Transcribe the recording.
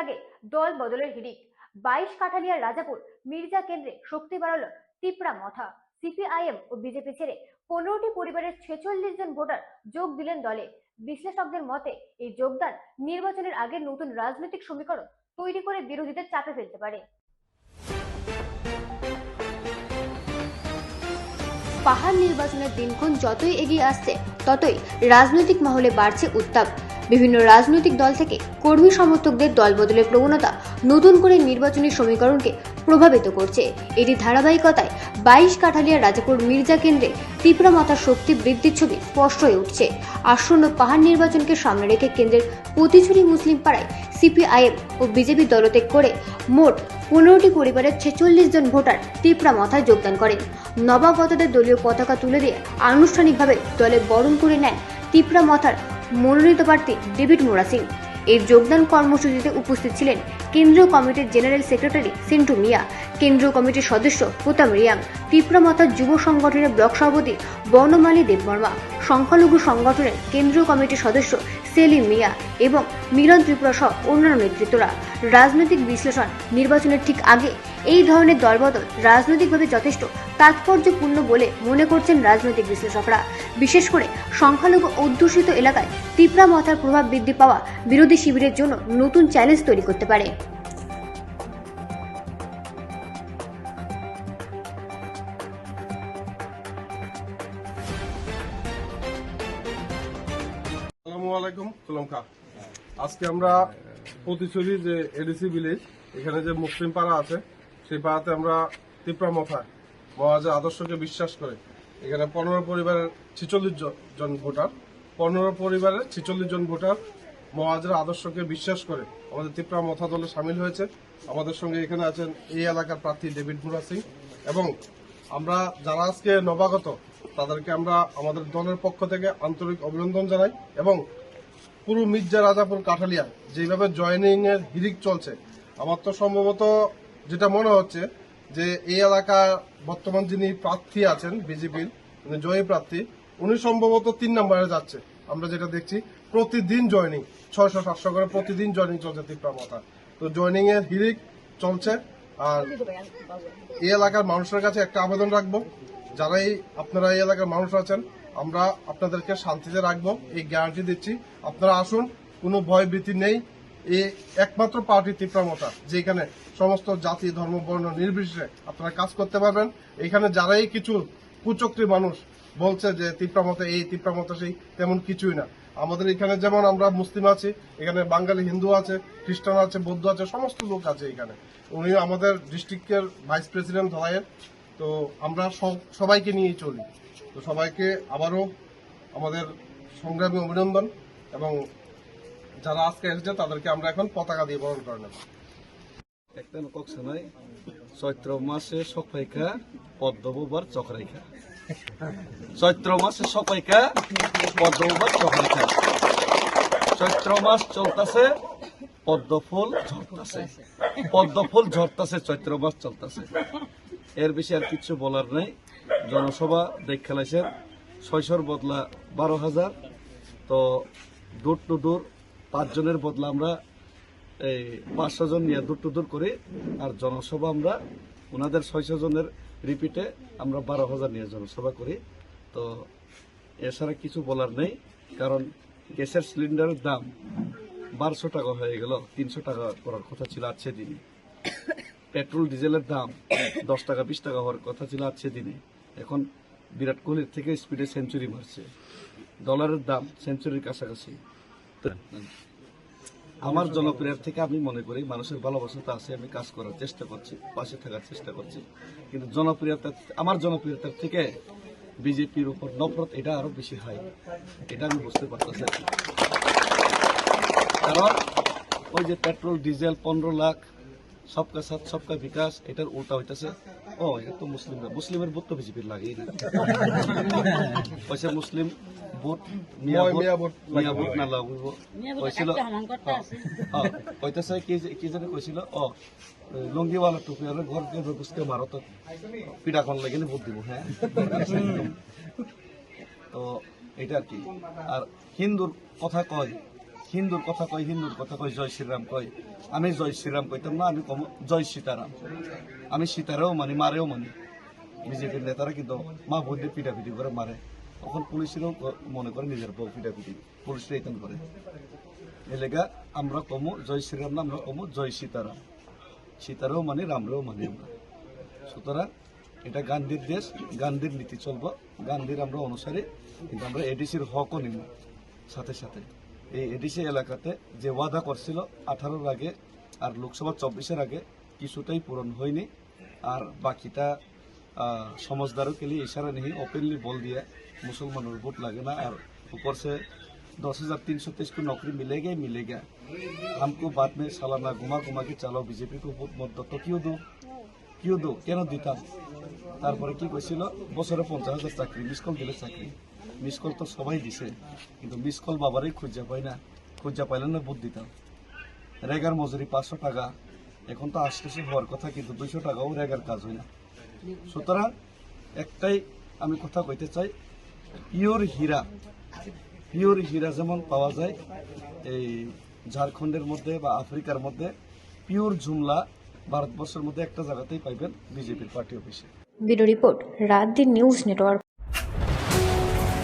আগে দল বদলের হিড়িক। 22 কাঠালিয়ার রাজাপুর মির্জা কেন্দ্রে শক্তি বাড়ালো তিপড়া মথা। সিপিআইএম ও বিজেপি ছেড়ে 15টি পরিবারের 46 জন ভোটার যোগ দিলেন দলে। বিশ্লেষকদের মতে এই যোগদান নির্বাচনের আগে নতুন রাজনৈতিক সমীকরণ তৈরি করে বিরোধীদের চাপে ফেলতে পারে। পাহাড় নির্বাচনের দিনক্ষণ যতই এগিয়ে আসছে ততই রাজনৈতিক মহলে বাড়ছে উত্তাপ। বিভিন্ন রাজনৈতিক দল থেকে কর্মী সমর্থকদের দলবদলের প্রবণতা নতুন করে নির্বাচনী সমীকরণকে প্রভাবিত করছে। এটি ধারাবাহিকতায় 22 কাঠালিয়ার রাজাপুর মির্জা কেন্দ্রে তিপড়া মাথার শক্তি বৃদ্ধির ছবি স্পষ্ট হয়ে উঠছে। আসন্ন পাহাড় নির্বাচনকে সামনে রেখে কেন্দ্রের প্রতিচুরি মুসলিম পাড়ায় সিপিআইএম ও বিজেপি দলত্যাগ করে মোট 15টি পরিবারের 46 জন ভোটার তিপড়া মাথায় যোগদান করেন। নবাগতদের দলীয় পতাকা তুলে দিয়ে আনুষ্ঠানিকভাবে দলে বরণ করে নেন তিপড়া মাথার মনোনীত প্রার্থী ডেভিড মোরা সিং। এই যোগদান কর্মসূচিতে উপস্থিত ছিলেন কেন্দ্রীয় কমিটির জেনারেল সেক্রেটারি সিন্টু মিয়া, কেন্দ্রীয় কমিটির সদস্য প্রতাম রিয়াং, তিপড়া মাথার যুব সংগঠনের ব্লক সভাপতি বর্ণমালী দেববর্মা, সংখ্যালঘু সংগঠনের কেন্দ্রীয় কমিটির সদস্য সেলিম মিয়া এবং মিলন ত্রিপুরা সহ অন্যান্য নেতৃত্বরা। রাজনৈতিক বিশ্লেষণ: নির্বাচনের ঠিক আগে এই ধরনের দলবদল রাজনৈতিকভাবে যথেষ্ট তাৎপর্যপূর্ণ বলে মনে করছেন রাজনৈতিক বিশ্লেষকরা। বিশেষ করে সংখ্যালঘু অধ্যুষিত এলাকায় তিপড়া মাথার প্রভাব বৃদ্ধি পাওয়া বিরোধী শিবিরের জন্য নতুন চ্যালেঞ্জ তৈরি করতে পারে। আজকে আমরা প্রতিচুরি যে এডিসি ভিলেজ, এখানে যে মুসলিম পাড়া আছে, সেই পাড়াতে আমরা তিপড়া মথা মহাজের আদর্শকে বিশ্বাস করে এখানে 15 পরিবারের 46 জন ভোটার 15 পরিবারের 46 জন ভোটার মহাজের আদর্শকে বিশ্বাস করে আমাদের তিপড়া মথা দলে সামিল হয়েছে। আমাদের সঙ্গে এখানে আছেন এই এলাকার প্রার্থী ডেভিড মোরা সিং এবং আমরা যারা আজকে নবাগত তাদেরকে আমরা আমাদের দলের পক্ষ থেকে আন্তরিক অভিনন্দন জানাই। এবং পুরো মির্জা রাজাপুর কাঠালিয়া যেভাবে জয়েনিং এর হিড়িক চলছে, আমার তো সম্ভবত যেটা মনে হচ্ছে যে এই এলাকার বর্তমান যিনি প্রার্থী আছেন বিজেপির জয়ী প্রার্থী, উনি সম্ভবত 3 নম্বরে যাচ্ছে। আমরা যেটা দেখছি প্রতিদিন জয়েনিং 600-700 করে প্রতিদিন জয়েনিং চলছে তিপড়া মাথা। তো জয়েনিং এর হিড়িক চলছে। আর এই এলাকার মানুষের কাছে একটা আবেদন রাখবো, যারাই আপনারা এই এলাকার মানুষ আছেন, আমরা আপনাদেরকে শান্তিতে রাখবো, এই গ্যারান্টি দিচ্ছি। আপনারা আসুন, কোনো ভয় ভীতি নেই। এই একমাত্র পার্টি তিপড়া মথা যেখানে সমস্ত জাতি ধর্ম বর্ণ নির্বিশেষে আপনারা কাজ করতে পারবেন। এখানে যারাই কিছু কুচক্রী মানুষ বলছে যে তিপড়া মথা এই তিপড়া মথা সেই, তেমন কিছুই না। আমাদের এখানে যেমন আমরা মুসলিম আছি, এখানে বাঙালি হিন্দু আছে, খ্রিস্টান আছে, বৌদ্ধ আছে, সমস্ত লোক আছে এখানে। উনি আমাদের ডিস্ট্রিক্টের ভাইস প্রেসিডেন্ট ধলাইয়ের। তো আমরা সবাইকে নিয়েই চলি। তো সবাইকে আবারও আমাদের সংগ্রামী অভিনন্দন এবং যারা আজকে এসেছে তাদেরকে আমরা এখন পতাকা দিয়ে বরণ করে নেব। একদম কক্সনায় চৈত্র মাসে সকাইকা পদ্মবার চকরাইকা, চৈত্র মাসে সকাইকা পদ্মবার চকরাইকা, চৈত্র মাস চলতেছে, পদ্মফুল ঝরতেছে, পদ্মফুল ঝরতেছে, চৈত্র মাস চলতেছে। এর বেশি আর কিছু বলার নেই। জনসভা দেখ খেলাইছেন, 600 বদলা 12,000। তো দূর টু দূর 5 জনের বদলা আমরা এই 500 জন নিয়ে দূর টু দূর করি। আর জনসভা আমরা ওনাদের 600 জনের রিপিটে আমরা 12,000 নিয়ে জনসভা করি। তো এছাড়া কিছু বলার নেই, কারণ গ্যাসের সিলিন্ডারের দাম 1200 টাকা হয়ে গেল, 300 টাকা করার কথা ছিল আজকে দিনে। পেট্রোল ডিজেলের দাম 10 টাকা 20 টাকা হওয়ার কথা ছিল আজকে দিনে। এখন বিরাট কোহলির থেকে স্পিডে সেঞ্চুরি মারছে। ডলারের দাম সেঞ্চুরির কাছাকাছি। আমার জনপ্রিয়তার থেকে আমি মনে করি মানুষের ভালোবাসাটা আছে, আমি কাজ করার চেষ্টা করছি, পাশে থাকার চেষ্টা করছি। কিন্তু আমার জনপ্রিয়তার থেকে বিজেপির উপর নফরত এটা আরো বেশি হয়, এটা আমি বুঝতে পারতেছি। কারণ ওই যে পেট্রোল ডিজেল 15 লাখ সবকা সাথ সবকা বিকাশ, এটার উল্টা হইতেছে। ও এটা তো মুসলিমের ভোট তো বিজেপির লাগে, পয়সা মুসলিম ভোট মিয়া ভোট না লাগব কইছিল। কইতেছে কি জানি কইছিল, ও লুঙ্গিওয়ালা টুপি আর ঘরকে বুঝতে মারত পিঠা কোন লাগে ভোট দিব। হ্যাঁ, তো এটা আর কি। আর হিন্দুর কথা কয় হিন্দুর কথা কয় জয় শ্রীরাম কয়। আমি জয় শ্রীরাম কইতাম না, আমি কম জয় সীতারাম। আমি সীতারেও মানি, মারেও মানি। বিজেপির নেতারা কিন্তু মা বোনদের পিটাপিটি করে মারে, তখন পুলিশেরও মনে করে নিজের বউ পিটাপিটি, পুলিশরা এখান করে। এলাকা আমরা কমু জয় শ্রীরাম না, আমরা কমু জয় সীতারাম। সীতারেও মানি, রামরেও মানি আমরা। সুতরাং এটা গান্ধীর দেশ, গান্ধীর নীতি চলবো, গান্ধীর আমরা অনুসারী। কিন্তু আমরা এডিসির হকও নিব সাথে সাথে। এই এডিসি এলাকাতে যে ওয়াদা করছিল 18-র আগে আর লোকসভা 24-এর আগে কিছুটাই পূরণ হয়নি। আর বাকিটা समझदारों के लिए इशारा नहीं, ओपनली बोल दिया मुसलमानों को वोट लगेना और ऊपर से 10,323 को नौकरी मिलेगा ही मिलेगा। हमको बाद में सालाना घुमा घुमा के चलो बीजेपी को वोट मत दो, तो क्यों दो কেন দিতাম। তারপরে কি কইছিল বছরে 50,000 চাকরি, মিস কল দিলে চাকরি। মিস কল তো সবাই দিছে, কিন্তু মিস কল বাবারই খুঁজা পাই না, খুঁজা পাইলে না ভোট দিতাম। রেগার মজুরি 500 টাকা, এখন তো আসতেছে হওয়ার কথা, কিন্তু 200 টাকাও রেগার কাজ হয় না। সুতরাং একটাই আমি কথা কইতে চাই, পিওর হীরা যেমন পাওয়া যায় এই ঝাড়খণ্ডের মধ্যে বা আফ্রিকার মধ্যে, পিওর জুমলা ভারতবর্ষের মধ্যে একটা জায়গাতেই পাইবেন, বিজেপির পার্টি অফিসে। ব্যুরো রিপোর্ট, রাত দিন নিউজ নেটওয়ার্ক।